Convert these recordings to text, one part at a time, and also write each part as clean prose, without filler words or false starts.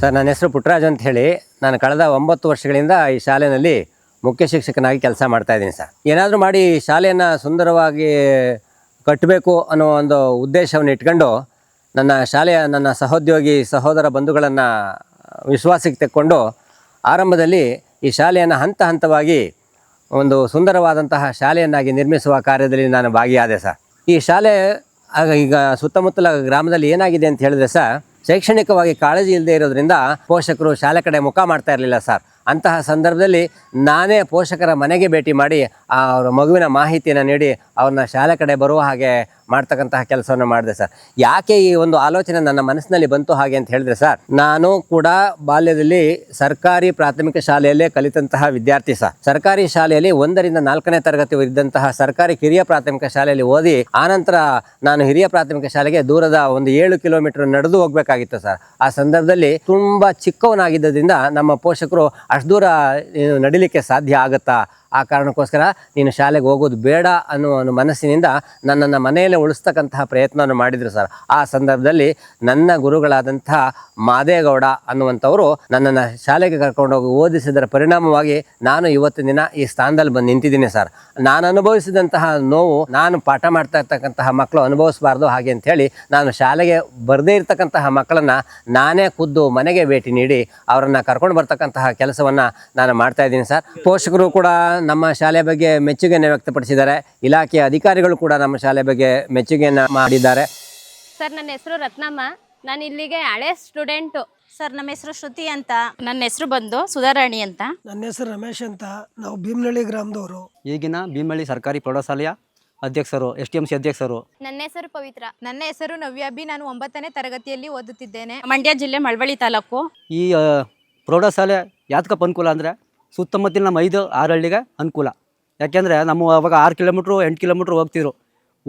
Sir, ನನ್ನ ಹೆಸರು ಪುಟ್ಟರಾಜು ಅಂತ ಹೇಳಿ. ನಾನು ಕಳೆದ 9 ವರ್ಷಗಳಿಂದ ಈ ಶಾಲೆಯಲ್ಲಿ ಮುಖ್ಯ ಶಿಕ್ಷಕನಾಗಿ ಕೆಲಸ ಮಾಡ್ತಾಯಿದ್ದೀನಿ ಸರ್. ಏನಾದರೂ ಮಾಡಿ ಶಾಲೆಯನ್ನು ಸುಂದರವಾಗಿ ಕಟ್ಟಬೇಕು ಅನ್ನೋ ಒಂದು ಉದ್ದೇಶವನ್ನು ಇಟ್ಕೊಂಡು ನನ್ನ ಸಹೋದ್ಯೋಗಿ ಸಹೋದರ ಬಂಧುಗಳನ್ನು ವಿಶ್ವಾಸಕ್ಕೆ ತೆಕ್ಕೊಂಡು ಆರಂಭದಲ್ಲಿ ಈ ಶಾಲೆಯನ್ನು ಹಂತ ಹಂತವಾಗಿ ಒಂದು ಸುಂದರವಾದಂತಹ ಶಾಲೆಯನ್ನಾಗಿ ನಿರ್ಮಿಸುವ ಕಾರ್ಯದಲ್ಲಿ ನಾನು ಭಾಗಿಯಾದೆ ಸರ್. ಈ ಶಾಲೆ ಈಗ ಸುತ್ತಮುತ್ತಲ ಗ್ರಾಮದಲ್ಲಿ ಏನಾಗಿದೆ ಅಂತ ಹೇಳಿದ್ರೆ ಸರ್, ಶೈಕ್ಷಣಿಕವಾಗಿ ಕಾಳಜಿ ಇಲ್ಲದೆ ಇರೋದ್ರಿಂದ ಪೋಷಕರು ಶಾಲೆ ಕಡೆ ಮುಖ ಮಾಡ್ತಾ ಇರಲಿಲ್ಲ ಸರ್. ಅಂತಹ ಸಂದರ್ಭದಲ್ಲಿ ನಾನೇ ಪೋಷಕರ ಮನೆಗೆ ಭೇಟಿ ಮಾಡಿ ಅವರ ಮಗುವಿನ ಮಾಹಿತಿಯನ್ನು ನೀಡಿ ಅವ್ರನ್ನ ಶಾಲೆ ಕಡೆ ಬರುವ ಹಾಗೆ ಮಾಡ್ತಕ್ಕಂತಹ ಕೆಲಸವನ್ನು ಮಾಡಿದೆ ಸರ್. ಯಾಕೆ ಈ ಒಂದು ಆಲೋಚನೆ ನನ್ನ ಮನಸ್ಸಿನಲ್ಲಿ ಬಂತು ಹಾಗೆ ಅಂತ ಹೇಳಿದ್ರೆ ಸರ್, ನಾನು ಕೂಡ ಬಾಲ್ಯದಲ್ಲಿ ಸರ್ಕಾರಿ ಪ್ರಾಥಮಿಕ ಶಾಲೆಯಲ್ಲೇ ಕಲಿತಂತಹ ವಿದ್ಯಾರ್ಥಿ ಸರ್. ಸರ್ಕಾರಿ ಶಾಲೆಯಲ್ಲಿ 1 ರಿಂದ 4ನೇ ತರಗತಿ ಇದ್ದಂತಹ ಸರ್ಕಾರಿ ಕಿರಿಯ ಪ್ರಾಥಮಿಕ ಶಾಲೆಯಲ್ಲಿ ಓದಿ ಆನಂತರ ನಾನು ಹಿರಿಯ ಪ್ರಾಥಮಿಕ ಶಾಲೆಗೆ ದೂರದ ಒಂದು 7 ಕಿಲೋಮೀಟರ್ ನಡೆದು ಹೋಗಬೇಕಾಗಿತ್ತು ಸರ್. ಆ ಸಂದರ್ಭದಲ್ಲಿ ತುಂಬ ಚಿಕ್ಕವನಾಗಿದ್ದರಿಂದ ನಮ್ಮ ಪೋಷಕರು ಅಷ್ಟು ದೂರ ನಡಿಲಿಕ್ಕೆ ಸಾಧ್ಯ ಆಗುತ್ತಾ, ಆ ಕಾರಣಕ್ಕೋಸ್ಕರ ನೀನು ಶಾಲೆಗೆ ಹೋಗೋದು ಬೇಡ ಅನ್ನುವ ಮನಸ್ಸಿನಿಂದ ನನ್ನನ್ನು ಮನೆಯಲ್ಲೇ ಉಳಿಸ್ತಕ್ಕಂತಹ ಪ್ರಯತ್ನವನ್ನು ಮಾಡಿದರು ಸರ್. ಆ ಸಂದರ್ಭದಲ್ಲಿ ನನ್ನ ಗುರುಗಳಾದಂಥ ಮಾದೇಗೌಡ ಅನ್ನುವಂಥವರು ನನ್ನನ್ನು ಶಾಲೆಗೆ ಕರ್ಕೊಂಡೋಗಿ ಓದಿಸಿದರ ಪರಿಣಾಮವಾಗಿ ನಾನು ಇವತ್ತಿನ ದಿನ ಈ ಸ್ಥಾನದಲ್ಲಿ ಬಂದು ನಿಂತಿದ್ದೀನಿ ಸರ್. ನಾನು ಅನುಭವಿಸಿದಂತಹ ನೋವು ನಾನು ಪಾಠ ಮಾಡ್ತಾ ಇರ್ತಕ್ಕಂತಹ ಮಕ್ಕಳು ಅನುಭವಿಸಬಾರ್ದು ಹಾಗೆ ಅಂಥೇಳಿ ನಾನು ಶಾಲೆಗೆ ಬರದೇ ಇರತಕ್ಕಂತಹ ಮಕ್ಕಳನ್ನು ನಾನೇ ಖುದ್ದು ಮನೆಗೆ ಭೇಟಿ ನೀಡಿ ಅವರನ್ನು ಕರ್ಕೊಂಡು ಬರ್ತಕ್ಕಂತಹ ಕೆಲಸವನ್ನು ನಾನು ಮಾಡ್ತಾಯಿದ್ದೀನಿ ಸರ್. ಪೋಷಕರು ಕೂಡ ನಮ್ಮ ಶಾಲೆ ಬಗ್ಗೆ ಮೆಚ್ಚುಗೆಯನ್ನು ವ್ಯಕ್ತಪಡಿಸಿದ್ದಾರೆ. ಇಲಾಖೆಯ ಅಧಿಕಾರಿಗಳು ಕೂಡ ನಮ್ಮ ಶಾಲೆ ಬಗ್ಗೆ ಮೆಚ್ಚುಗೆಯನ್ನು ಮಾಡಿದ್ದಾರೆ. ಸರ್, ನನ್ನ ಹೆಸರು ರತ್ನಮ್ಮ. ನಾನು ಇಲ್ಲಿಗೆ ಹಳೆ ಸ್ಟೂಡೆಂಟು. ಸರ್, ನಮ್ಮ ಹೆಸರು ಶ್ರುತಿ ಅಂತ. ನನ್ನ ಹೆಸರು ಬಂದು ಸುಧಾರಾಣಿ ಅಂತ. ನನ್ನ ಹೆಸರು ರಮೇಶ್ ಅಂತ. ನಾವು ಭೀಮನಹಳ್ಳಿ ಗ್ರಾಮದವರು. ಈಗಿನ ಭೀಮನಹಳ್ಳಿ ಸರ್ಕಾರಿ ಪ್ರೌಢಶಾಲೆಯ ಅಧ್ಯಕ್ಷರು, STMC ಅಧ್ಯಕ್ಷರು. ನನ್ನ ಹೆಸರು ಪವಿತ್ರ. ನನ್ನ ಹೆಸರು ನವ್ಯಾಬಿ. ನಾನು 9ನೇ ತರಗತಿಯಲ್ಲಿ ಓದುತ್ತಿದ್ದೇನೆ. ಮಂಡ್ಯ ಜಿಲ್ಲೆ ಮಳವಳ್ಳಿ ತಾಲೂಕು. ಈ ಪ್ರೌಢಶಾಲೆ ಯಾತಕಪ್ಪ ಅನುಕೂಲ ಅಂದರೆ ಸುತ್ತಮುತ್ತಲಿನ ನಮ್ಮ 5-6 ಹಳ್ಳಿಗೆ ಅನುಕೂಲ. ಯಾಕೆಂದರೆ ನಮ್ಮ ಅವಾಗ 6 ಕಿಲೋಮೀಟ್ರು 8 ಕಿಲೋಮೀಟ್ರ್ ಹೋಗ್ತಿದ್ರು.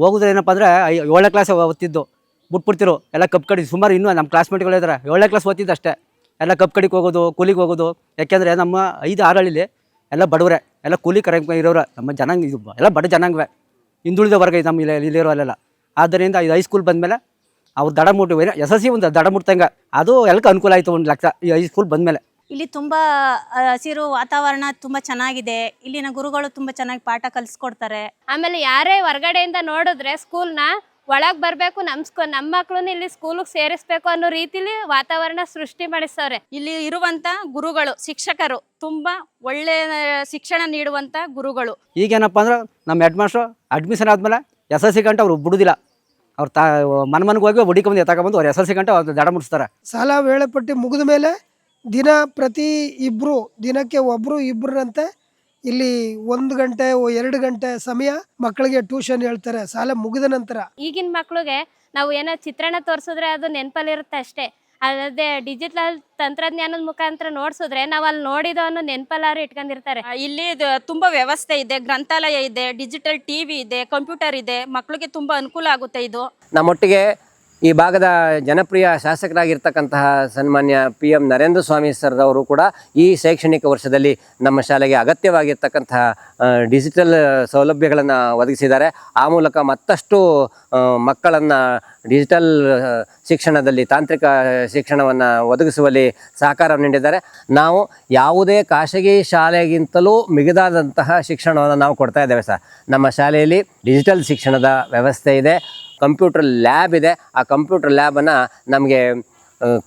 ಹೋಗಿದ್ರೆ ಏನಪ್ಪ ಅಂದರೆ 7ನೇ ಕ್ಲಾಸ್ ಓದ್ತಿದ್ದು ಬಿಟ್ಬಿಡ್ತಿರು. ಎಲ್ಲ ಕಪ್ ಕಡಿ ಸುಮಾರು ಇನ್ನೂ ನಮ್ಮ ಕ್ಲಾಸ್ಮೇಟ್ಗಳು ಇದ್ದಾರೆ 7ನೇ ಕ್ಲಾಸ್ ಓದ್ತಿದ್ದು ಅಷ್ಟೇ. ಎಲ್ಲ ಕಪ್ ಕಡಿಗೆ ಹೋಗೋದು, ಕೂಲಿಗೆ ಹೋಗೋದು. ಯಾಕೆಂದರೆ ನಮ್ಮ 5-6 ಹಳ್ಳಿಲಿ ಎಲ್ಲ ಬಡವರೇ, ಎಲ್ಲ ಕೂಲಿ ಕರೆಂಗೆ ಇರೋರು. ನಮ್ಮ ಜನಾಂಗ ಇದು ಎಲ್ಲ ಬಡ ಜನಾಂಗವೇ, ಹಿಂದುಳಿದ ವರ್ಗ ಇದು ನಮ್ಮ ಇಲ್ಲಿರೋ ಅಲ್ಲೆಲ್ಲ. ಆದ್ದರಿಂದ ಇದು ಹೈಸ್ಕೂಲ್ ಬಂದಮೇಲೆ ಅವ್ರು ದಡ ಮುಟ್ಟು SSC ಒಂದು ದಡ ಮುಟ್ತಂಗೆ ಅದು ಎಲ್ಲಕ್ಕೆ ಅನುಕೂಲ ಆಯಿತು. 1 ಲಕ್ಷ ಈ ಹೈಸ್ಕೂಲ್ ಬಂದಮೇಲೆ. ಇಲ್ಲಿ ತುಂಬ ಹಸಿರು ವಾತಾವರಣ ತುಂಬ ಚೆನ್ನಾಗಿದೆ. ಇಲ್ಲಿನ ಗುರುಗಳು ತುಂಬ ಚೆನ್ನಾಗಿ ಪಾಠ ಕಲಿಸ್ಕೊಡ್ತಾರೆ. ಆಮೇಲೆ ಯಾರೇ ಹೊರಗಡೆಯಿಂದ ನೋಡಿದ್ರೆ ಸ್ಕೂಲ್ನ ಒಳಗೆ ಬರಬೇಕು, ನಮ್ಮ ಮಕ್ಕಳನ್ನ ಇಲ್ಲಿ ಸ್ಕೂಲಿಗೆ ಸೇರಿಸ್ಬೇಕು ಅನ್ನೋ ರೀತಿಲಿ ವಾತಾವರಣ ಸೃಷ್ಟಿ ಮಾಡಿಸ್ತವ್ರೆ. ಇಲ್ಲಿ ಇರುವಂಥ ಗುರುಗಳು, ಶಿಕ್ಷಕರು ತುಂಬ ಒಳ್ಳೆಯ ಶಿಕ್ಷಣ ನೀಡುವಂಥ ಗುರುಗಳು. ಈಗೇನಪ್ಪ ಅಂದ್ರೆ ನಮ್ಮ ಹೆಡ್ ಮಾಸ್ಟ್ರು ಅಡ್ಮಿಷನ್ ಆದಮೇಲೆ SSC ಗಂಟೆ ಅವ್ರು ಬಿಡುದಿಲ್ಲ. ಅವ್ರು ಮನೆಗೆ ಹೋಗಿ ಹುಡುಕೊಂಬಂದು ಎತ್ತಕೊಂಬಂದು ಅವ್ರು SSC ಗಂಟೆ ಅವ್ರು ದಡ ಮುಡಿಸ್ತಾರೆ. ಸಾಲ ವೇಳೆಪಟ್ಟಿ ಮುಗಿದ ಮೇಲೆ ಪ್ರತಿ ದಿನಕ್ಕೆ ಒಬ್ಬರು ಇಬ್ಬರಂತೆ ಇಲ್ಲಿ 1 ಗಂಟೆ 2 ಗಂಟೆ ಸಮಯ ಮಕ್ಕಳಿಗೆ ಟ್ಯೂಷನ್ ಹೇಳ್ತಾರೆ ಸಾಲ ಮುಗಿದ ನಂತರ. ಈಗಿನ ಮಕ್ಳಿಗೆ ನಾವು ಏನೋ ಚಿತ್ರಣ ತೋರಿಸಿದ್ರೆ ಅದು ನೆನಪಲ್ಲಿರುತ್ತೆ ಅಷ್ಟೇ. ಅದೇ ಡಿಜಿಟಲ್ ತಂತ್ರಜ್ಞಾನದ ಮುಖಾಂತರ ನೋಡ್ಸಿದ್ರೆ ನಾವು ಅಲ್ಲಿ ನೋಡಿದವನು ನೆನಪಲ್ಲಾರು ಇಟ್ಕೊಂಡಿರ್ತಾರೆ. ಇಲ್ಲಿ ತುಂಬ ವ್ಯವಸ್ಥೆ ಇದೆ, ಗ್ರಂಥಾಲಯ ಇದೆ, ಡಿಜಿಟಲ್ TV ಇದೆ, ಕಂಪ್ಯೂಟರ್ ಇದೆ. ಮಕ್ಕಳಿಗೆ ತುಂಬ ಅನುಕೂಲ ಆಗುತ್ತೆ ಇದು. ನಮ್ಮೊಟ್ಟಿಗೆ ಈ ಭಾಗದ ಜನಪ್ರಿಯ ಶಾಸಕರಾಗಿರ್ತಕ್ಕಂತಹ ಸನ್ಮಾನ್ಯ PM ನರೇಂದ್ರ ಸ್ವಾಮಿ ಸರ್ರವರು ಕೂಡ ಈ ಶೈಕ್ಷಣಿಕ ವರ್ಷದಲ್ಲಿ ನಮ್ಮ ಶಾಲೆಗೆ ಅಗತ್ಯವಾಗಿರ್ತಕ್ಕಂತಹ ಡಿಜಿಟಲ್ ಸೌಲಭ್ಯಗಳನ್ನು ಒದಗಿಸಿದ್ದಾರೆ. ಆ ಮೂಲಕ ಮತ್ತಷ್ಟು ಮಕ್ಕಳನ್ನು ಡಿಜಿಟಲ್ ಶಿಕ್ಷಣದಲ್ಲಿ, ತಾಂತ್ರಿಕ ಶಿಕ್ಷಣವನ್ನು ಒದಗಿಸುವಲ್ಲಿ ಸಹಕಾರ ನೀಡಿದ್ದಾರೆ. ನಾವು ಯಾವುದೇ ಖಾಸಗಿ ಶಾಲೆಗಿಂತಲೂ ಮಿಗಿದಾದಂತಹ ಶಿಕ್ಷಣವನ್ನು ನಾವು ಕೊಡ್ತಾ ಇದ್ದೇವೆ ಸರ್. ನಮ್ಮ ಶಾಲೆಯಲ್ಲಿ ಡಿಜಿಟಲ್ ಶಿಕ್ಷಣದ ವ್ಯವಸ್ಥೆ ಇದೆ, ಕಂಪ್ಯೂಟರ್ ಲ್ಯಾಬ್ ಇದೆ. ಆ ಕಂಪ್ಯೂಟರ್ ಲ್ಯಾಬನ್ನು ನಮಗೆ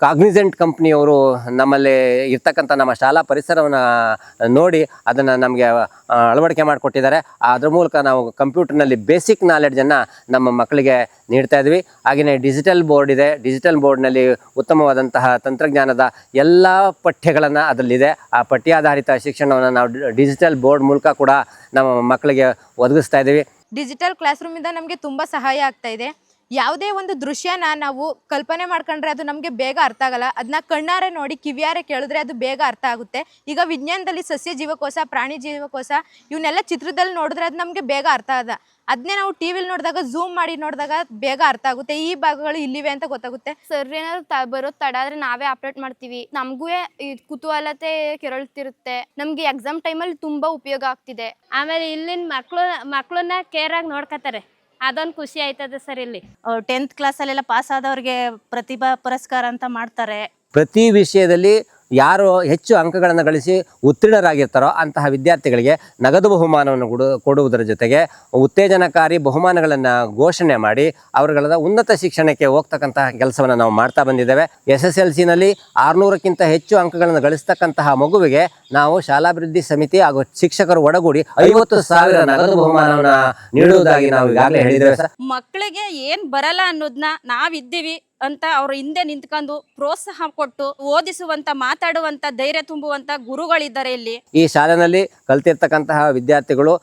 ಕಾಗ್ನಿಸೆಂಟ್ ಕಂಪ್ನಿಯವರು ನಮ್ಮಲ್ಲಿ ಇರ್ತಕ್ಕಂಥ ನಮ್ಮ ಶಾಲಾ ಪರಿಸರವನ್ನು ನೋಡಿ ಅದನ್ನು ನಮಗೆ ಅಳವಡಿಕೆ ಮಾಡಿಕೊಟ್ಟಿದ್ದಾರೆ. ಅದರ ಮೂಲಕ ನಾವು ಕಂಪ್ಯೂಟರ್ನಲ್ಲಿ ಬೇಸಿಕ್ ನಾಲೆಡ್ಜನ್ನು ನಮ್ಮ ಮಕ್ಕಳಿಗೆ ನೀಡ್ತಾ ಇದ್ವಿ. ಹಾಗೆಯೇ ಡಿಜಿಟಲ್ ಬೋರ್ಡ್ ಇದೆ. ಡಿಜಿಟಲ್ ಬೋರ್ಡ್ನಲ್ಲಿ ಉತ್ತಮವಾದಂತಹ ತಂತ್ರಜ್ಞಾನದ ಎಲ್ಲ ಪಠ್ಯಗಳನ್ನು ಅದರಲ್ಲಿದೆ. ಆ ಪಠ್ಯಾಧಾರಿತ ಶಿಕ್ಷಣವನ್ನು ನಾವು ಡಿಜಿಟಲ್ ಬೋರ್ಡ್ ಮೂಲಕ ಕೂಡ ನಮ್ಮ ಮಕ್ಕಳಿಗೆ ಒದಗಿಸ್ತಾ ಇದ್ದೀವಿ. ಡಿಜಿಟಲ್ ಕ್ಲಾಸ್ ರೂಮಿಂದ ನಮಗೆ ತುಂಬ ಸಹಾಯ ಆಗ್ತಾ ಇದೆ. ಯಾವುದೇ ಒಂದು ದೃಶ್ಯನ ನಾವು ಕಲ್ಪನೆ ಮಾಡ್ಕೊಂಡ್ರೆ ಅದು ನಮಗೆ ಬೇಗ ಅರ್ಥ ಆಗಲ್ಲ. ಅದನ್ನ ಕಣ್ಣಾರೆ ನೋಡಿ ಕಿವಿಯಾರೆ ಕೇಳಿದ್ರೆ ಅದು ಬೇಗ ಅರ್ಥ ಆಗುತ್ತೆ. ಈಗ ವಿಜ್ಞಾನದಲ್ಲಿ ಸಸ್ಯ ಜೀವಕೋಶ, ಪ್ರಾಣಿ ಜೀವಕೋಶ ಇವನ್ನೆಲ್ಲ ಚಿತ್ರದಲ್ಲಿ ನೋಡಿದ್ರೆ ಅದು ನಮಗೆ ಬೇಗ ಅರ್ಥ ಆಗದ. ಅದನ್ನೇ ನಾವು ಟಿವಿಲಿ ನೋಡಿದಾಗ ಝೂಮ್ ಮಾಡಿ ನೋಡಿದಾಗ ಬೇಗ ಅರ್ಥ ಆಗುತ್ತೆ. ಈ ಭಾಗಗಳು ಇಲ್ಲಿವೆ ಅಂತ ಗೊತ್ತಾಗುತ್ತೆ. ಸರ್ ಏನಾದ್ರು ಬರೋದು ತಡ ಆದ್ರೆ ನಾವೇ ಅಪ್ಡೇಟ್ ಮಾಡ್ತೀವಿ. ನಮಗೂ ಕುತೂಹಲತೆ ಕೆರಳ್ತಿರುತ್ತೆ. ನಮ್ಗೆ ಎಕ್ಸಾಮ್ ಟೈಮಲ್ಲಿ ತುಂಬಾ ಉಪಯೋಗ ಆಗ್ತಿದೆ. ಆಮೇಲೆ ಇಲ್ಲಿನ ಮಕ್ಕಳನ್ನ ಕೇರ್ ಆಗಿ ನೋಡ್ಕೊತಾರೆ. ಅದೊಂದು ಖುಷಿ ಆಯ್ತದೆ ಸರ್. ಇಲ್ಲಿ 10th ಕ್ಲಾಸಲ್ಲೆಲ್ಲ ಪಾಸ್ ಆದವ್ರಿಗೆ ಪ್ರತಿಭಾ ಪುರಸ್ಕಾರ ಅಂತ ಮಾಡ್ತಾರೆ. ಪ್ರತಿ ವಿಷಯದಲ್ಲಿ ಯಾರು ಹೆಚ್ಚು ಅಂಕಗಳನ್ನು ಗಳಿಸಿ ಉತ್ತೀರ್ಣರಾಗಿರ್ತಾರೋ ಅಂತಹ ವಿದ್ಯಾರ್ಥಿಗಳಿಗೆ ನಗದು ಬಹುಮಾನವನ್ನು ಕೊಡುವುದರ ಜೊತೆಗೆ ಉತ್ತೇಜನಕಾರಿ ಬಹುಮಾನಗಳನ್ನು ಘೋಷಣೆ ಮಾಡಿ ಅವರುಗಳ ಉನ್ನತ ಶಿಕ್ಷಣಕ್ಕೆ ಹೋಗ್ತಕ್ಕಂತಹ ಕೆಲಸವನ್ನು ನಾವು ಮಾಡ್ತಾ ಬಂದಿದ್ದೇವೆ. SSLCನಲ್ಲಿ 600ಕ್ಕಿಂತ ಹೆಚ್ಚು ಅಂಕಗಳನ್ನು ಗಳಿಸ್ತಕ್ಕಂತಹ ಮಗುವಿಗೆ ನಾವು ಶಾಲಾಭಿವೃದ್ಧಿ ಸಮಿತಿ ಹಾಗೂ ಶಿಕ್ಷಕರು ಒಡಗೂಡಿ 50,000 ನಗದು ಬಹುಮಾನವನ್ನು ನೀಡುವುದಾಗಿ ನಾವು ಈಗಾಗಲೇ ಹೇಳಿದ್ದೇವೆ ಸರ್. ಮಕ್ಕಳಿಗೆ ಏನ್ ಬರಲ್ಲ ಅನ್ನೋದನ್ನ ನಾವಿದ್ದೀವಿ ಅಂತ ಅವ್ರ ಹಿಂದೆ ನಿಂತ್ಕೊಂಡು ಪ್ರೋತ್ಸಾಹ ಕೊಟ್ಟು ಓದಿಸುವಂತ ಮಾತಾಡುವಂತ ಧೈರ್ಯ ತುಂಬುವಂತ ಗುರುಗಳಿದ್ದಾರೆ ಇಲ್ಲಿ. ಈ ಶಾಲೆಯಲ್ಲಿ ಕಲ್ತಿರ್ತಕ್ಕಂತಹ ವಿದ್ಯಾರ್ಥಿಗಳು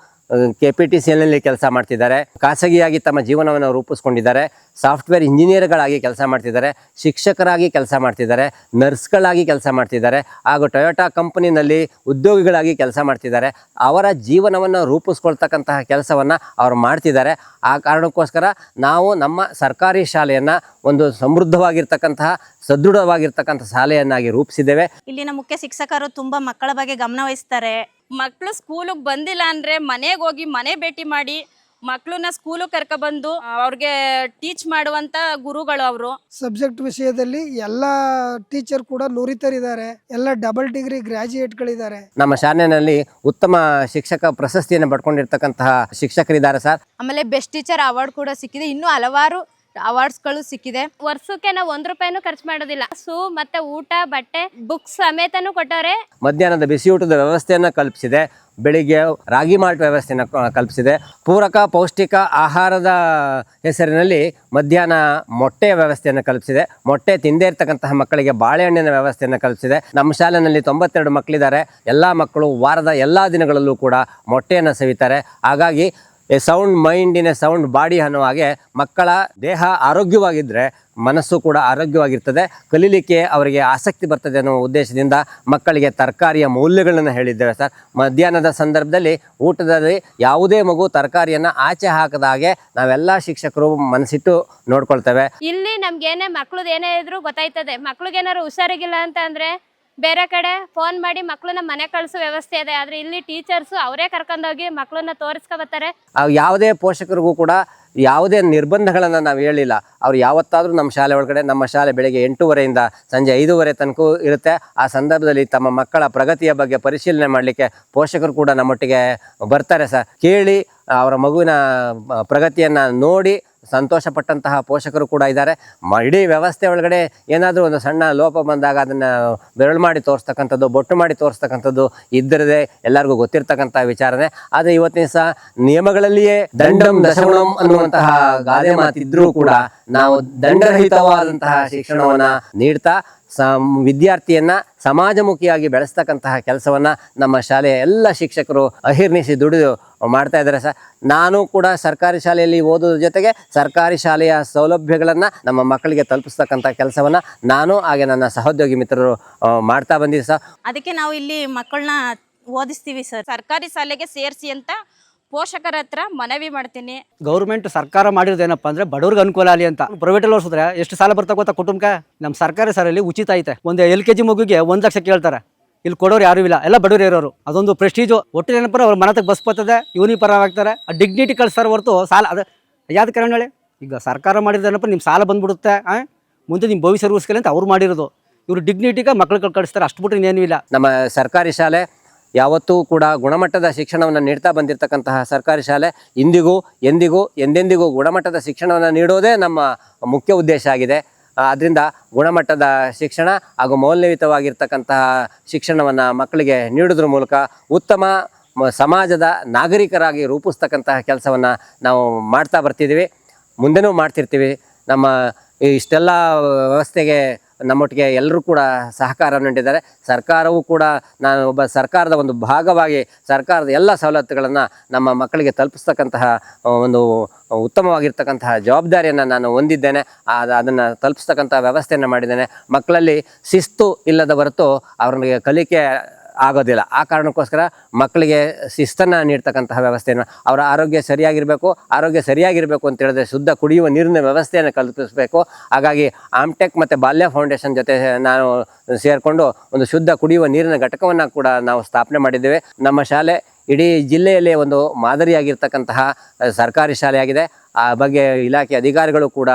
KPTCLನಲ್ಲಿ ಕೆಲಸ ಮಾಡ್ತಿದ್ದಾರೆ, ಖಾಸಗಿಯಾಗಿ ತಮ್ಮ ಜೀವನವನ್ನು ರೂಪಿಸ್ಕೊಂಡಿದ್ದಾರೆ, ಸಾಫ್ಟ್ವೇರ್ ಇಂಜಿನಿಯರ್ಗಳಾಗಿ ಕೆಲಸ ಮಾಡ್ತಿದ್ದಾರೆ, ಶಿಕ್ಷಕರಾಗಿ ಕೆಲಸ ಮಾಡ್ತಿದ್ದಾರೆ, ನರ್ಸ್ಗಳಾಗಿ ಕೆಲಸ ಮಾಡ್ತಿದ್ದಾರೆ ಹಾಗೂ ಟೊಯೋಟಾ ಕಂಪನಿನಲ್ಲಿ ಉದ್ಯೋಗಿಗಳಾಗಿ ಕೆಲಸ ಮಾಡ್ತಿದ್ದಾರೆ. ಅವರ ಜೀವನವನ್ನು ರೂಪಿಸ್ಕೊಳ್ತಕ್ಕಂತಹ ಕೆಲಸವನ್ನು ಅವರು ಮಾಡ್ತಿದ್ದಾರೆ. ಆ ಕಾರಣಕ್ಕೋಸ್ಕರ ನಾವು ನಮ್ಮ ಸರ್ಕಾರಿ ಶಾಲೆಯನ್ನು ಒಂದು ಸಮೃದ್ಧವಾಗಿರ್ತಕ್ಕಂತಹ ಸದೃಢವಾಗಿರ್ತಕ್ಕಂಥ ಶಾಲೆಯನ್ನಾಗಿ ರೂಪಿಸಿದ್ದೇವೆ. ಇಲ್ಲಿನ ಮುಖ್ಯ ಶಿಕ್ಷಕರು ತುಂಬಾ ಮಕ್ಕಳ ಬಗ್ಗೆ ಗಮನ ವಹಿಸ್ತಾರೆ. ಮಕ್ಕಳು ಸ್ಕೂಲಿಗೆ ಬಂದಿಲ್ಲ ಅಂದ್ರೆ ಮನೆಗೆ ಹೋಗಿ ಮನೆ ಭೇಟಿ ಮಾಡಿ ಮಕ್ಕಳನ್ನ ಸ್ಕೂಲಿಗೆ ಕರ್ಕೊಬಂದು ಅವ್ರಿಗೆ ಟೀಚ್ ಮಾಡುವಂತ ಗುರುಗಳು ಅವರು. ಸಬ್ಜೆಕ್ಟ್ ವಿಷಯದಲ್ಲಿ ಎಲ್ಲ ಟೀಚರ್ ಕೂಡ ನುರಿತರಿದ್ದಾರೆ, ಎಲ್ಲ ಡಬಲ್ ಡಿಗ್ರಿ ಗ್ರಾಜ್ಯುಯೇಟ್ಗಳಿದ್ದಾರೆ. ನಮ್ಮ ಶಾಲೆಯಲ್ಲಿ ಉತ್ತಮ ಶಿಕ್ಷಕ ಪ್ರಶಸ್ತಿಯನ್ನು ಪಡ್ಕೊಂಡಿರ್ತಕ್ಕಂತಹ ಶಿಕ್ಷಕರಿದ್ದಾರೆ ಸರ್. ಆಮೇಲೆ ಬೆಸ್ಟ್ ಟೀಚರ್ ಅವಾರ್ಡ್ ಕೂಡ ಸಿಕ್ಕಿದೆ. ಇನ್ನೂ ಹಲವಾರು ಅವಾರ್ಡ್ಸ್ಗಳು ಸಿಕ್ಕಿದೆ. ವರ್ಷಕ್ಕೆ ನಾವು 1 ರೂಪಾಯಿನೂ ಖರ್ಚು ಮಾಡೋದಿಲ್ಲ. ಮತ್ತೆ ಊಟ, ಬಟ್ಟೆ, ಬುಕ್ಸ್ ಸಮೇತನೂ ಕೊಟ್ಟವ್ರೆ. ಮಧ್ಯಾಹ್ನದ ಬಿಸಿಯೂಟದ ವ್ಯವಸ್ಥೆಯನ್ನು ಕಲ್ಪಿಸಿದೆ. ಬೆಳಿಗ್ಗೆ ರಾಗಿ ಮಾಲ್ಟ್ ವ್ಯವಸ್ಥೆಯನ್ನು ಕಲ್ಪಿಸಿದೆ. ಪೂರಕ ಪೌಷ್ಟಿಕ ಆಹಾರದ ಹೆಸರಿನಲ್ಲಿ ಮಧ್ಯಾಹ್ನ ಮೊಟ್ಟೆಯ ವ್ಯವಸ್ಥೆಯನ್ನು ಕಲ್ಪಿಸಿದೆ. ಮೊಟ್ಟೆ ತಿಂದೇ ಇರ್ತಕ್ಕಂತಹ ಮಕ್ಕಳಿಗೆ ಬಾಳೆಹಣ್ಣಿನ ವ್ಯವಸ್ಥೆಯನ್ನು ಕಲ್ಪಿಸಿದೆ. ನಮ್ಮ ಶಾಲೆಯಲ್ಲಿ 92 ಮಕ್ಕಳಿದ್ದಾರೆ. ಎಲ್ಲ ಮಕ್ಕಳು ವಾರದ ಎಲ್ಲ ದಿನಗಳಲ್ಲೂ ಕೂಡ ಮೊಟ್ಟೆಯನ್ನು ಸವಿತಾರೆ. ಹಾಗಾಗಿ A sound mind in a sound body ಅನ್ನೋ ಹಾಗೆ ಮಕ್ಕಳ ದೇಹ ಆರೋಗ್ಯವಾಗಿದ್ದರೆ ಮನಸ್ಸು ಕೂಡ ಆರೋಗ್ಯವಾಗಿರ್ತದೆ, ಕಲೀಲಿಕ್ಕೆ ಅವರಿಗೆ ಆಸಕ್ತಿ ಬರ್ತದೆ ಅನ್ನೋ ಉದ್ದೇಶದಿಂದ ಮಕ್ಕಳಿಗೆ ತರಕಾರಿಯ ಮೌಲ್ಯಗಳನ್ನು ಹೇಳಿದ್ದೇವೆ ಸರ್. ಮಧ್ಯಾಹ್ನದ ಸಂದರ್ಭದಲ್ಲಿ ಊಟದಲ್ಲಿ ಯಾವುದೇ ಮಗು ತರಕಾರಿಯನ್ನು ಆಚೆ ಹಾಕದ ಹಾಗೆ ನಾವೆಲ್ಲ ಶಿಕ್ಷಕರು ಮನಸ್ಸಿಟ್ಟು ನೋಡ್ಕೊಳ್ತೇವೆ. ಇಲ್ಲಿ ನಮ್ಗೇನೇ ಮಕ್ಳದ್ದು ಏನೇ ಇದ್ರೂ ಗೊತ್ತಾಯ್ತದೆ. ಮಕ್ಳಿಗೇನಾದ್ರು ಹುಷಾರಿಗಿಲ್ಲ ಅಂತ ಅಂದ್ರೆ ಬೇರೆ ಕಡೆ ಫೋನ್ ಮಾಡಿ ಮಕ್ಕಳನ್ನ ಮನೆ ಕಳಿಸೋ ವ್ಯವಸ್ಥೆ ಇದೆ. ಆದ್ರೆ ಇಲ್ಲಿ ಟೀಚರ್ಸು ಅವರೇ ಕರ್ಕೊಂಡೋಗಿ ಮಕ್ಕಳನ್ನ ತೋರಿಸ್ಕೊ ಬರ್ತಾರೆ. ಯಾವುದೇ ಪೋಷಕರಿಗೂ ಕೂಡ ಯಾವುದೇ ನಿರ್ಬಂಧಗಳನ್ನು ನಾವು ಹೇಳಿಲ್ಲ. ಅವ್ರು ಯಾವತ್ತಾದರೂ ನಮ್ಮ ಶಾಲೆ ಒಳಗಡೆ, ನಮ್ಮ ಶಾಲೆ ಬೆಳಗ್ಗೆ 8:30ಯಿಂದ ಸಂಜೆ 5:30 ತನಕ ಇರುತ್ತೆ. ಆ ಸಂದರ್ಭದಲ್ಲಿ ತಮ್ಮ ಮಕ್ಕಳ ಪ್ರಗತಿಯ ಬಗ್ಗೆ ಪರಿಶೀಲನೆ ಮಾಡಲಿಕ್ಕೆ ಪೋಷಕರು ಕೂಡ ನಮ್ಮೊಟ್ಟಿಗೆ ಬರ್ತಾರೆ ಸರ್. ಕೇಳಿ ಅವರ ಮಗುವಿನ ಪ್ರಗತಿಯನ್ನು ನೋಡಿ ಸಂತೋಷಪಟ್ಟಂತಹ ಪೋಷಕರು ಕೂಡ ಇದ್ದಾರೆ. ಇಡೀ ವ್ಯವಸ್ಥೆ ಒಳಗಡೆ ಏನಾದರೂ ಒಂದು ಸಣ್ಣ ಲೋಪ ಬಂದಾಗ ಅದನ್ನು ಬೆರಳು ಮಾಡಿ ತೋರಿಸ್ತಕ್ಕಂಥದ್ದು, ಬೊಟ್ಟು ಮಾಡಿ ತೋರಿಸ್ತಕ್ಕಂಥದ್ದು ಇದ್ದರದೇ ಎಲ್ಲರಿಗೂ ಗೊತ್ತಿರ್ತಕ್ಕಂಥ ವಿಚಾರನೆ. ಆದರೆ ಇವತ್ತಿನ ಸಹ ನಿಯಮಗಳಲ್ಲಿಯೇ ದಂಡಂ ದಶಗುಣಂ ಅನ್ನುವಂತಹ ಗಾದೆ ಮಾತಿದ್ರೂ ಕೂಡ ನಾವು ದಂಡರಹಿತವಾದಂತಹ ಶಿಕ್ಷಣವನ್ನು ನೀಡ್ತಾ ವಿದ್ಯಾರ್ಥಿಯನ್ನ ಸಮಾಜಮುಖಿಯಾಗಿ ಬೆಳೆಸ್ತಕ್ಕಂತಹ ಕೆಲಸವನ್ನು ನಮ್ಮ ಶಾಲೆಯ ಎಲ್ಲ ಶಿಕ್ಷಕರು ಅಹಿರ್ನಿಸಿ ದುಡಿದು ಮಾಡ್ತಾ ಇದ್ದಾರೆ ಸರ್. ನಾನು ಕೂಡ ಸರ್ಕಾರಿ ಶಾಲೆಯಲ್ಲಿ ಓದೋದ್ರ ಜೊತೆಗೆ ಸರ್ಕಾರಿ ಶಾಲೆಯ ಸೌಲಭ್ಯಗಳನ್ನು ನಮ್ಮ ಮಕ್ಕಳಿಗೆ ತಲುಪಿಸ್ತಕ್ಕಂಥ ಕೆಲಸವನ್ನು ನಾನು ಹಾಗೆ ನನ್ನ ಸಹೋದ್ಯೋಗಿ ಮಿತ್ರರು ಮಾಡ್ತಾ ಬಂದಿದ್ದೀವಿ ಸರ್. ಅದಕ್ಕೆ ನಾವು ಇಲ್ಲಿ ಮಕ್ಕಳನ್ನ ಓದಿಸ್ತೀವಿ ಸರ್. ಸರ್ಕಾರಿ ಶಾಲೆಗೆ ಸೇರಿಸಿ ಅಂತ ಪೋಷಕರ ಹತ್ರ ಮನವಿ ಮಾಡ್ತೀನಿ. ಗೌರ್ಮೆಂಟ್ ಸರ್ಕಾರ ಮಾಡಿರೋದೇನಪ್ಪ ಅಂದರೆ ಬಡವ್ರಿಗೆ ಅನುಕೂಲ ಆಗಲಿ ಅಂತ. ಪ್ರೈವೇಟಲ್ಲಿ ಓದಿಸಿದ್ರೆ ಎಷ್ಟು ಸಾಲ ಬರ್ತಾ ಗೊತ್ತಾ ಕುಟುಂಬಕ್ಕೆ? ನಮ್ಮ ಸರ್ಕಾರಿ ಶಾಲೆಯಲ್ಲಿ ಉಚಿತ ಐತೆ. ಒಂದು LKG ಮಗುಗೆ 1 ಲಕ್ಷ ಕೇಳ್ತಾರೆ. ಇಲ್ಲಿ ಕೊಡೋರು ಯಾರು ಇಲ್ಲ, ಎಲ್ಲ ಬಡವರು ಇರೋರು. ಅದೊಂದು ಪ್ರೆಸ್ಟೀಜು. ಒಟ್ಟು ಏನಪ್ಪ ಅವ್ರ ಮನತಕ್ಕೆ ಬಸ್ ಬರ್ತದೆ, ಯೂನಿಫಾರ್ಮ್ ಆಗ್ತಾರೆ, ಆ ಡಿಗ್ನಿಟಿ ಕಳಿಸ್ತಾರೆ ಹೊರತು ಸಾಲ ಅದು ಯಾವ್ದು ಕಾರಣ ಹೇಳಿ? ಈಗ ಸರ್ಕಾರ ಮಾಡಿರೋದೇನಪ್ಪ, ನಿಮ್ಮ ಸಾಲ ಬಂದ್ಬಿಡುತ್ತೆ, ಮುಂದೆ ನಿಮ್ಮ ಭವಿಷ್ಯ ರೂಪಿಸ್ಕೊಳ್ಳಿ ಅಂತ ಅವ್ರು ಮಾಡಿರೋದು. ಇವರು ಡಿಗ್ನಿಟಿಗೆ ಮಕ್ಳು ಕಳಿಸ್ತಾರೆ, ಅಷ್ಟು ಬಿಟ್ಟರೆ ಇನ್ನೇನು ಇಲ್ಲ. ನಮ್ಮ ಸರ್ಕಾರಿ ಶಾಲೆ ಯಾವತ್ತೂ ಕೂಡ ಗುಣಮಟ್ಟದ ಶಿಕ್ಷಣವನ್ನು ನೀಡ್ತಾ ಬಂದಿರತಕ್ಕಂತಹ ಸರ್ಕಾರಿ ಶಾಲೆ ಇಂದಿಗೂ ಎಂದೆಂದಿಗೂ ಗುಣಮಟ್ಟದ ಶಿಕ್ಷಣವನ್ನು ನೀಡೋದೇ ನಮ್ಮ ಮುಖ್ಯ ಉದ್ದೇಶ ಆಗಿದೆ. ಆದ್ದರಿಂದ ಗುಣಮಟ್ಟದ ಶಿಕ್ಷಣ ಹಾಗೂ ಮೌಲ್ಯಯುತವಾಗಿರ್ತಕ್ಕಂತಹ ಶಿಕ್ಷಣವನ್ನು ಮಕ್ಕಳಿಗೆ ನೀಡೋದ್ರ ಮೂಲಕ ಉತ್ತಮ ಸಮಾಜದ ನಾಗರಿಕರಾಗಿ ರೂಪಿಸ್ತಕ್ಕಂತಹ ಕೆಲಸವನ್ನು ನಾವು ಮಾಡ್ತಾ ಬರ್ತಿದ್ದೀವಿ, ಮುಂದೆನೂ ಮಾಡ್ತಿರ್ತೀವಿ. ನಮ್ಮ ಇಷ್ಟೆಲ್ಲ ವ್ಯವಸ್ಥೆಗೆ ನಮ್ಮೊಟ್ಟಿಗೆ ಎಲ್ಲರೂ ಕೂಡ ಸಹಕಾರ ನೀಡಿದ್ದಾರೆ. ಸರ್ಕಾರವೂ ಕೂಡ, ನಾನು ಒಬ್ಬ ಸರ್ಕಾರದ ಒಂದು ಭಾಗವಾಗಿ ಸರ್ಕಾರದ ಎಲ್ಲ ಸವಲತ್ತುಗಳನ್ನು ನಮ್ಮ ಮಕ್ಕಳಿಗೆ ತಲುಪಿಸ್ತಕ್ಕಂತಹ ಒಂದು ಉತ್ತಮವಾಗಿರ್ತಕ್ಕಂತಹ ಜವಾಬ್ದಾರಿಯನ್ನು ನಾನು ಹೊಂದಿದ್ದೇನೆ. ಅದನ್ನು ತಲುಪಿಸ್ತಕ್ಕಂಥ ವ್ಯವಸ್ಥೆಯನ್ನು ಮಾಡಿದ್ದೇನೆ. ಮಕ್ಕಳಲ್ಲಿ ಶಿಸ್ತು ಇಲ್ಲದ ಹೊರತು ಅವ್ರಿಗೆ ಕಲಿಕೆ ಆಗೋದಿಲ್ಲ. ಆ ಕಾರಣಕ್ಕೋಸ್ಕರ ಮಕ್ಕಳಿಗೆ ಶಿಸ್ತನ್ನು ನೀಡ್ತಕ್ಕಂತಹ ವ್ಯವಸ್ಥೆಯನ್ನು, ಅವರ ಆರೋಗ್ಯ ಸರಿಯಾಗಿರಬೇಕು ಅಂತ ಹೇಳಿದ್ರೆ ಶುದ್ಧ ಕುಡಿಯುವ ನೀರಿನ ವ್ಯವಸ್ಥೆಯನ್ನು ಕಲ್ಪಿಸಬೇಕು. ಹಾಗಾಗಿ ಆಮ್ಟೆಕ್ ಮತ್ತು ಬಾಲ್ಯ ಫೌಂಡೇಶನ್ ಜೊತೆ ನಾನು ಸೇರಿಕೊಂಡು ಒಂದು ಶುದ್ಧ ಕುಡಿಯುವ ನೀರಿನ ಘಟಕವನ್ನು ಕೂಡ ನಾವು ಸ್ಥಾಪನೆ ಮಾಡಿದ್ದೇವೆ. ನಮ್ಮ ಶಾಲೆ ಇಡೀ ಜಿಲ್ಲೆಯಲ್ಲೇ ಒಂದು ಮಾದರಿಯಾಗಿರ್ತಕ್ಕಂತಹ ಸರ್ಕಾರಿ ಶಾಲೆಯಾಗಿದೆ. ಆ ಬಗ್ಗೆ ಇಲಾಖೆ ಅಧಿಕಾರಿಗಳು ಕೂಡ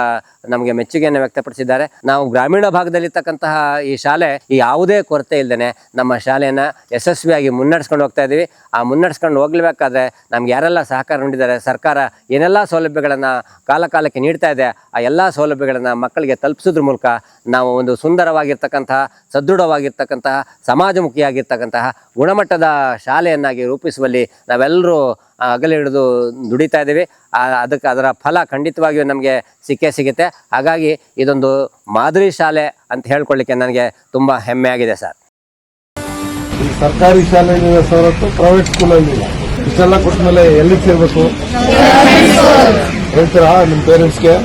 ನಮಗೆ ಮೆಚ್ಚುಗೆಯನ್ನು ವ್ಯಕ್ತಪಡಿಸಿದ್ದಾರೆ. ನಾವು ಗ್ರಾಮೀಣ ಭಾಗದಲ್ಲಿರ್ತಕ್ಕಂತಹ ಈ ಶಾಲೆ ಯಾವುದೇ ಕೊರತೆ ಇಲ್ಲದೇ ನಮ್ಮ ಶಾಲೆಯನ್ನು ಯಶಸ್ವಿಯಾಗಿ ಮುನ್ನಡೆಸ್ಕೊಂಡು ಹೋಗ್ತಾ ಇದ್ದೀವಿ. ಆ ಮುನ್ನಡೆಸ್ಕೊಂಡು ಹೋಗ್ಲೇಬೇಕಾದ್ರೆ ನಮ್ಗೆ ಯಾರೆಲ್ಲ ಸಹಕಾರ ನೀಡಿದ್ದಾರೆ, ಸರ್ಕಾರ ಏನೆಲ್ಲ ಸೌಲಭ್ಯಗಳನ್ನು ಕಾಲಕ್ಕೆ ನೀಡ್ತಾ ಇದೆ, ಆ ಎಲ್ಲ ಸೌಲಭ್ಯಗಳನ್ನು ಮಕ್ಕಳಿಗೆ ತಲುಪಿಸೋದ್ರ ಮೂಲಕ ನಾವು ಒಂದು ಸುಂದರವಾಗಿರ್ತಕ್ಕಂತಹ, ಸದೃಢವಾಗಿರ್ತಕ್ಕಂತಹ, ಸಮಾಜಮುಖಿಯಾಗಿರ್ತಕ್ಕಂತಹ ಗುಣಮಟ್ಟದ ಶಾಲೆಯನ್ನಾಗಿ ರೂಪಿಸುವಲ್ಲಿ ನಾವೆಲ್ಲರೂ ಅಗಲ ಹಿಡಿದು ದುಡಿತಾ ಇದ್ದೀವಿ. ಅದರ ಫಲ ಖಂಡಿತವಾಗಿಯೂ ನಮಗೆ ಸಿಗುತ್ತೆ. ಹಾಗಾಗಿ ಇದೊಂದು ಮಾದರಿ ಶಾಲೆ ಅಂತ ಹೇಳ್ಕೊಳ್ಳಿಕ್ಕೆ ನನಗೆ ತುಂಬ ಹೆಮ್ಮೆ ಆಗಿದೆ ಸರ್. ಈ ಸರ್ಕಾರಿ ಶಾಲೆಯಲ್ಲಿ ಸವಲತ್ತು ಪ್ರೈವೇಟ್ ಸ್ಕೂಲಲ್ಲಿ ಇಲ್ಲ. ಇಷ್ಟೆಲ್ಲ ಕೊಟ್ಟ ಮೇಲೆ ಎಲ್ಲಿಗೆ ಸೇರ್ಬೇಕು ಹೇಳ್ತೀರಾ ನಿಮ್ಮ ಪೇರೆಂಟ್ಸ್ಗೆ?